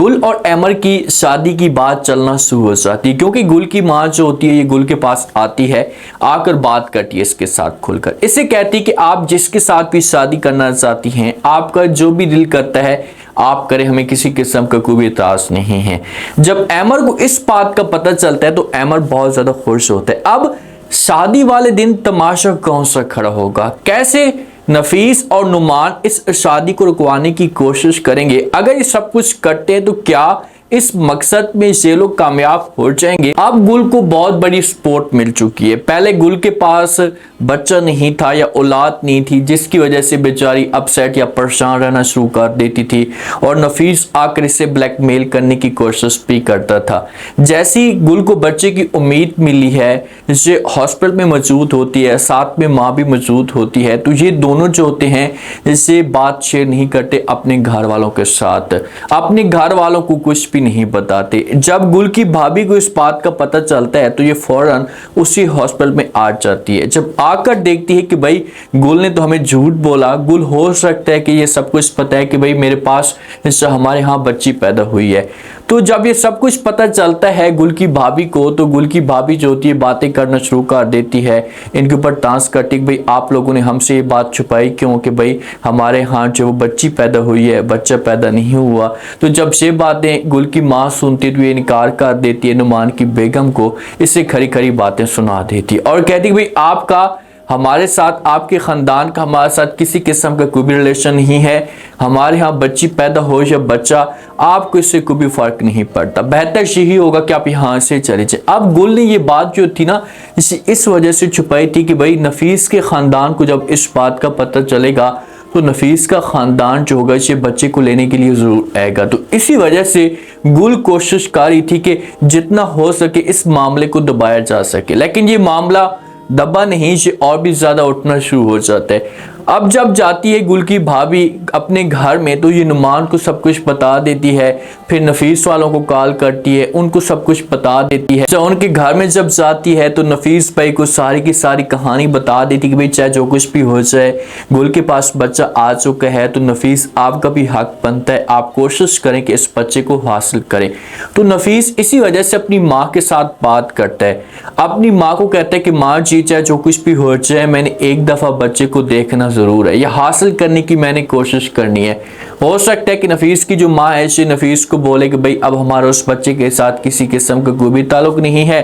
गुल और एमर की शादी की बात चलना शुरू हो जाती है, क्योंकि गुल की माँ जो होती है ये गुल के पास आती है, आकर बात करती है इसके साथ खुलकर। इसे कहती है कि आप जिसके साथ भी शादी करना चाहती हैं, आपका जो भी दिल करता है आप करें, हमें किसी किस्म का कोई भी इतराज नहीं है। जब एमर को इस बात का पता चलता है तो एमर बहुत ज्यादा खुश होता है। अब शादी वाले दिन तमाशा कौन सा खड़ा होगा, कैसे नफीस और नुमान इस शादी को रुकवाने की कोशिश करेंगे। अगर ये सब कुछ करते हैं तो क्या इस मकसद में ये लोग कामयाब हो जाएंगे। अब गुल को बहुत बड़ी सपोर्ट मिल चुकी है। पहले गुल के पास बच्चा नहीं था या औलाद नहीं थी, जिसकी वजह से बेचारी अपसेट या परेशान रहना शुरू कर देती थी और नफीस आकर इसे ब्लैकमेल करने की कोशिश भी करता था। जैसी गुल को बच्चे की उम्मीद मिली है, ये हॉस्पिटल में मौजूद होती है, साथ में माँ भी मौजूद होती है, तो ये दोनों जो होते हैं इससे बात शेयर नहीं करते अपने घर वालों के साथ, अपने घर वालों को कुछ भी नहीं बताते। जब गुल की भाभी को इस बात का पता चलता है तो ये फौरन उसी हॉस्पिटल में आ जाती है। जब आकर देखती है कि भाई गुल ने तो हमें झूठ बोला, गुल हो सकता है कि ये सब कुछ पता है कि भाई मेरे पास हमारे यहाँ बच्ची पैदा हुई है। तो जब ये सब कुछ पता चलता है गुल की भाभी को, तो गुल की भाभी जो होती है बातें करना शुरू कर देती है, इनके ऊपर टांस करती है, भाई आप लोगों ने हमसे ये बात छुपाई क्यों कि भाई हमारे यहाँ जो बच्ची पैदा हुई है, बच्चा पैदा नहीं हुआ। तो जब ये बातें गुल की माँ सुनती है तो ये इनकार कर देती है नुमान की बेगम को, इससे खरी खरी बातें सुना देती है और कहती है भाई आपका हमारे साथ, आपके खानदान का हमारे साथ किसी किस्म का कोई भी रिलेशन नहीं है, हमारे यहाँ बच्ची पैदा हो या बच्चा, आपको इससे कोई भी फर्क नहीं पड़ता, बेहतर यही होगा कि आप यहाँ से चले जाए। अब गुल ने ये बात जो थी ना इस वजह से छुपाई थी कि भाई नफीस के खानदान को जब इस बात का पता चलेगा तो नफीस का खानदान जो होगा इसे बच्चे को लेने के लिए जरूर आएगा। तो इसी वजह से गुल कोशिश कर रही थी कि जितना हो सके इस मामले को दबाया जा सके, लेकिन ये मामला दबा नहीं, ये और भी ज्यादा उठना शुरू हो जाता है। अब जब जाती है गुल की भाभी अपने घर में तो ये नुमान को सब कुछ बता देती है, फिर नफीस वालों को कॉल करती है, उनको सब कुछ बता देती है। तो उनके घर में जब जाती है तो नफीस भाई को सारी की सारी कहानी बता देती कि भाई चाहे जो कुछ भी हो जाए, गुल के पास बच्चा आ चुका है, तो नफीस आपका भी हक बनता है, आप कोशिश करें कि इस बच्चे को हासिल करें। तो नफीस इसी वजह से अपनी माँ के साथ बात करता है, अपनी माँ को कहता है कि माँ जी चाहे जो कुछ भी हो जाए, मैंने एक दफा बच्चे को देखना जरूर है, यह हासिल करने की मैंने कोशिश करनी है। हो सकता है कि नफीस की जो माँ है नफीस को बोले कि भाई अब हमारा उस बच्चे के साथ किसी किस्म का कोई भी ताल्लुक नहीं है,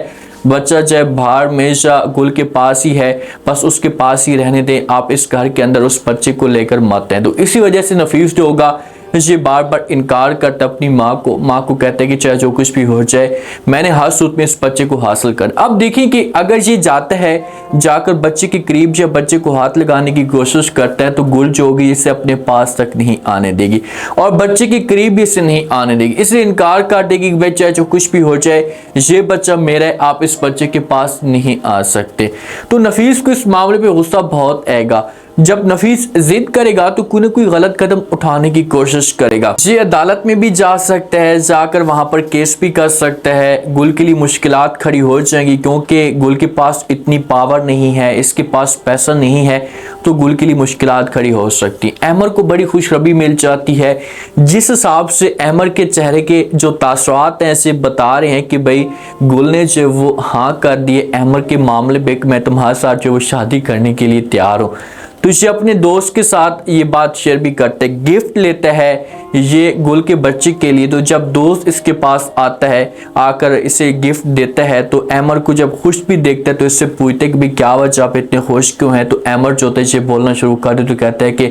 बच्चा चाहे बाहर हमेशा गुल के पास ही है, बस उसके पास ही रहने दें, आप इस घर के अंदर उस बच्चे को लेकर मत हैं। तो इसी वजह से नफीस जो होगा ये बार बार इनकार करता अपनी माँ को कहते हैं कि चाहे जो कुछ भी हो जाए, मैंने हर सूरत में इस बच्चे को हासिल कर। अब देखिए कि अगर ये जाता है जाकर बच्चे के करीब या बच्चे को हाथ लगाने की कोशिश करता है तो गुल जो होगी इसे अपने पास तक नहीं आने देगी और बच्चे के करीब भी इसे नहीं आने देगी, इसलिए इनकार कर देगी कि भाई चाहे जो कुछ भी हो जाए ये बच्चा मेरा है, आप इस बच्चे के पास नहीं आ सकते। तो नफीस को इस मामले पे गुस्सा बहुत आएगा। जब नफीस जिद करेगा तो कोई ना कोई गलत कदम उठाने की कोशिश करेगा, ये अदालत में भी जा सकता है, जाकर वहां पर केस भी कर सकता है। गुल के लिए मुश्किलात खड़ी हो जाएंगी क्योंकि गुल के पास इतनी पावर नहीं है, इसके पास पैसा नहीं है, तो गुल के लिए मुश्किलात खड़ी हो सकती। अहमर को बड़ी खुशखबरी मिल जाती है, जिस हिसाब से अहमर के चेहरे के जो तासुरात हैं ऐसे बता रहे हैं कि भाई गुल ने जो वो हाँ कर दिए अहमर के मामले में, मैं तुम्हारे साथ जो वो शादी करने के लिए तैयार हूँ। तो ये अपने दोस्त के साथ ये बात शेयर भी करते हैं, गिफ्ट लेता है ये गुल के बच्चे के लिए। तो जब दोस्त इसके पास आता है, आकर इसे गिफ्ट देता है, तो अहमर को जब खुश भी देखता है तो इससे पूछते हैं कि भाई क्या वजह आप इतने खुश क्यों हैं। तो अहमर जो होता है ये बोलना शुरू कर दे, तो कहता है कि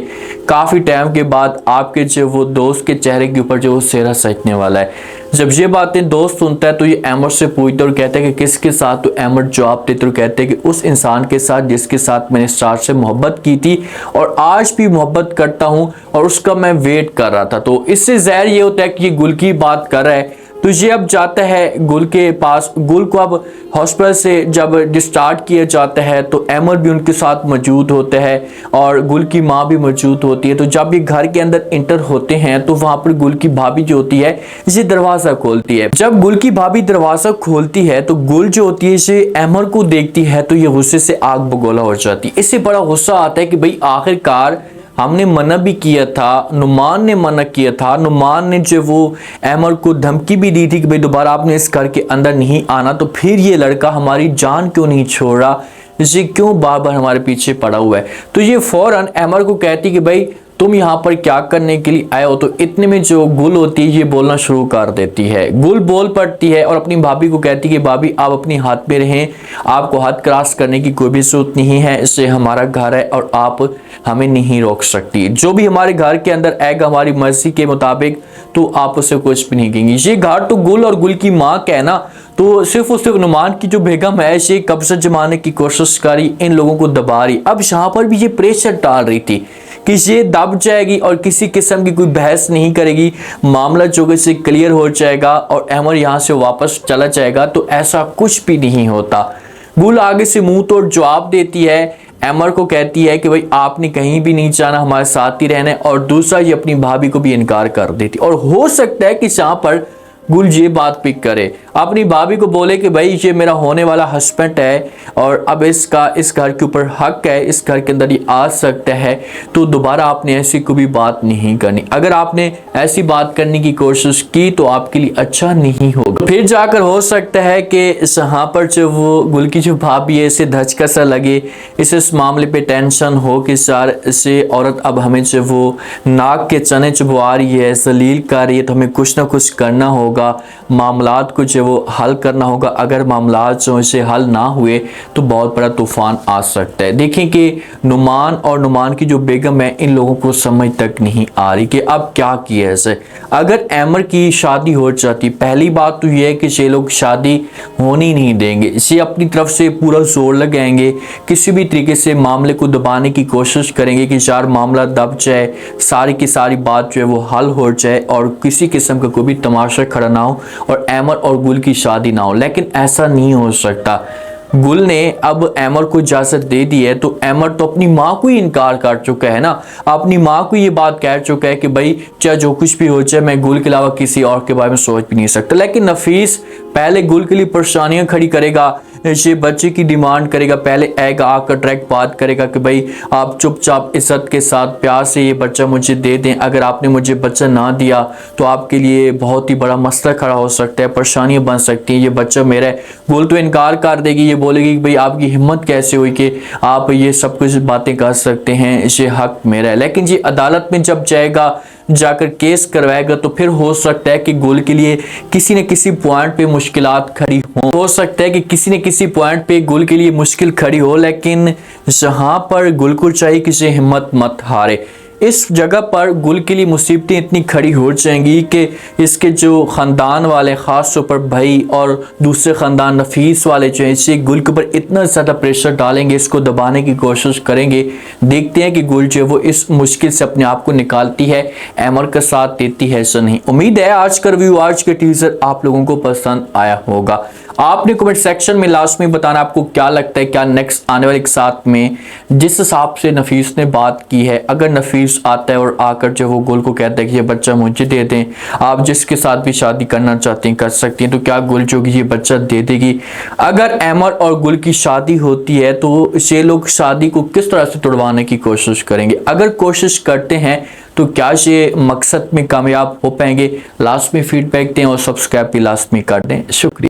काफ़ी टाइम के बाद आपके जो वो दोस्त के चेहरे के ऊपर जो वो सेहरा सजने वाला है। जब ये बातें दोस्त सुनता है तो ये अहमर से पूछता है और कहता है कि किसके साथ। तो अहमर जवाब देते और कहते हैं कि उस इंसान के साथ जिसके साथ मैंने स्टार्ट से मोहब्बत की थी और आज भी मोहब्बत करता हूँ और उसका मैं वेट कर रहा था। तो इससे ज़ाहिर ये होता है कि ये गुल की बात कर रहा है। तो ये अब जाता है गुल के पास, गुल को अब हॉस्पिटल से जब डिस्चार्ज किया जाता है तो अहमर भी उनके साथ मौजूद होता है और गुल की माँ भी मौजूद होती है। तो जब ये घर के अंदर इंटर होते हैं तो वहाँ पर गुल की भाभी जो होती है ये दरवाज़ा खोलती है। जब गुल की भाभी दरवाज़ा खोलती है तो गुल जो होती है ये अहमर को देखती है तो ये गुस्से से आग बगोला हो जाती है। इससे बड़ा गुस्सा आता है कि भाई आखिरकार हमने मना भी किया था, नुमान ने मना किया था, नुमान ने जो वो अमर को धमकी भी दी थी कि भाई दोबारा आपने इस घर के अंदर नहीं आना, तो फिर ये लड़का हमारी जान क्यों नहीं छोड़ रहा, ये क्यों बार बार हमारे पीछे पड़ा हुआ है। तो ये फौरन अमर को कहती कि भाई तुम यहाँ पर क्या करने के लिए आए हो। तो इतने में जो गुल होती है ये बोलना शुरू कर देती है। गुल बोल पड़ती है और अपनी भाभी को कहती है कि भाभी आप अपनी हाथ में रहें, आपको हाथ क्रॉस करने की कोई भी जरूरत नहीं है, इससे हमारा घर है और आप हमें नहीं रोक सकती। जो भी हमारे घर के अंदर आएगा हमारी मर्जी के मुताबिक तो आप उसे कुछ भी नहीं कहेंगी। ये घर तो गुल और गुल की माँ का है ना, तो सिर्फ और सिर्फ नुमान की जो बेगम है ये कब्जा जमाने की कोशिश करी, इन लोगों को दबा रही। अब यहाँ पर भी ये प्रेशर डाल रही थी कि ये दब जाएगी और किसी किस्म की कोई बहस नहीं करेगी, मामला जो से क्लियर हो जाएगा और अमर यहाँ से वापस चला जाएगा। तो ऐसा कुछ भी नहीं होता। गुल आगे से मुंह तोड़ जवाब देती है, अमर को कहती है कि भाई आपने कहीं भी नहीं जाना, हमारे साथ ही रहना है। और दूसरा ये अपनी भाभी को भी इनकार कर देती। और हो सकता है कि जहां पर गुल ये बात पिक करे, अपनी भाभी को बोले कि भाई ये मेरा होने वाला हस्बैंड है और अब इसका इस घर के ऊपर हक है, इस घर के अंदर ये आ सकता है, तो दोबारा आपने ऐसी कोई भी बात नहीं करनी। अगर आपने ऐसी बात करने की कोशिश की तो आपके लिए अच्छा नहीं होगा। फिर जाकर हो सकता है कि यहाँ पर जो वो गुल की जो भाभी है इसे धचका सा लगे, इसे इस मामले पे टेंशन हो कि सर इसे औरत अब हमें जो वो नाक के चने चुबवा रही है, जलील कर रही है, तो हमें कुछ ना कुछ करना होगा, मामलात को जो वो हल करना होगा। अगर मामलात जो इसे हल ना हुए तो बहुत बड़ा तूफान आ सकता है। देखें कि नुमान और नुमान की जो बेगम है इन लोगों को समझ तक नहीं आ रही कि अब क्या किया ऐसे। अगर अमर की शादी हो जाती, पहली बात तो ये है कि ये लोग शादी होनी नहीं देंगे, इसे अपनी तरफ से पूरा जोर लगाएंगे, किसी भी तरीके से मामले को दबाने की कोशिश करेंगे कि यार मामला दब जाए, सारी की सारी बात जो है वो हल हो जाए और किसी किस्म का कोई भी तमाशा खड़ा ना हो और अमर और गुल की शादी ना हो। लेकिन ऐसा नहीं हो सकता। गुल ने अब अमर को इजाजत दे दी है तो अमर तो अपनी माँ को ही इनकार कर चुका है ना, अपनी माँ को ये बात कह चुका है कि भाई चाहे जो कुछ भी हो जाए मैं गुल के अलावा किसी और के बारे में सोच भी नहीं सकता। लेकिन नफीस पहले गुल के लिए परेशानियां खड़ी करेगा, ये बच्चे की डिमांड करेगा, पहले आएगा आकर डायरेक्ट बात करेगा कि भाई आप चुपचाप इज्जत के साथ प्यार से ये बच्चा मुझे दे दें, अगर आपने मुझे बच्चा ना दिया तो आपके लिए बहुत ही बड़ा मसला खड़ा हो सकता है, परेशानियां बन सकती हैं, ये बच्चा मेरा है। गुल तो इनकार कर देगी, ये बोलेगी कि भाई आपकी हिम्मत कैसे हुई कि आप ये सब कुछ बातें कर सकते हैं, ये हक मेरा है। लेकिन ये अदालत में जब जाएगा, जाकर केस करवाएगा तो फिर हो सकता है कि गुल के लिए किसी न किसी पॉइंट पे मुश्किलात खड़ी हो सकता है कि किसी न किसी पॉइंट पे गुल के लिए मुश्किल खड़ी हो। लेकिन जहां पर गुल को चाहिए कि ये हिम्मत मत हारे, इस जगह पर गुल के लिए मुसीबतें इतनी खड़ी हो जाएंगी कि इसके जो ख़ानदान वाले ख़ास तौर पर भाई और दूसरे ख़ानदान नफीस वाले जो हैं इसे गुल के ऊपर इतना ज़्यादा प्रेशर डालेंगे, इसको दबाने की कोशिश करेंगे। देखते हैं कि गुल जो है वो इस मुश्किल से अपने आप को निकालती है, अमर का साथ देती है, ऐसा नहीं। उम्मीद है आज का रिव्यू, आज के टीजर आप लोगों को पसंद आया होगा। आपने कमेंट सेक्शन में लास्ट में बताना आपको क्या लगता है, क्या नेक्स्ट आने वाले के साथ में जिस हिसाब से नफीस ने बात की है, अगर नफीस आता है और आकर जो वो गुल को कहता है कि ये बच्चा मुझे दे दें, आप जिसके साथ भी शादी करना चाहते हैं कर सकती हैं, तो क्या गुल जो कि ये बच्चा दे देगी? अगर अमर और गुल की शादी होती है तो ये लोग शादी को किस तरह से तोड़वाने की कोशिश करेंगे? अगर कोशिश करते हैं तो क्या ये मकसद में कामयाब हो पाएंगे? लास्ट में फीडबैक दें और सब्सक्राइब भी लास्ट में कर दें। शुक्रिया।